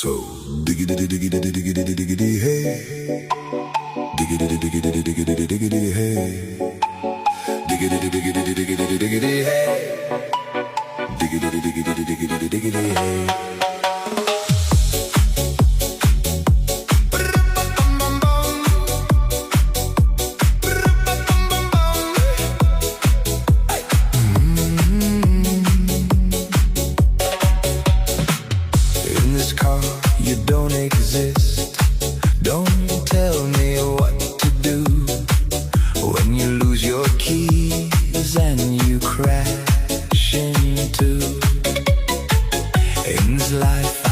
So diggity diggity diggity diggity hey, diggity diggity diggity diggity hey, diggity diggity diggity diggity hey, diggity diggity diggity diggity hey. You don't exist. Don't tell me what to do when you lose your keys and you crash into in this life.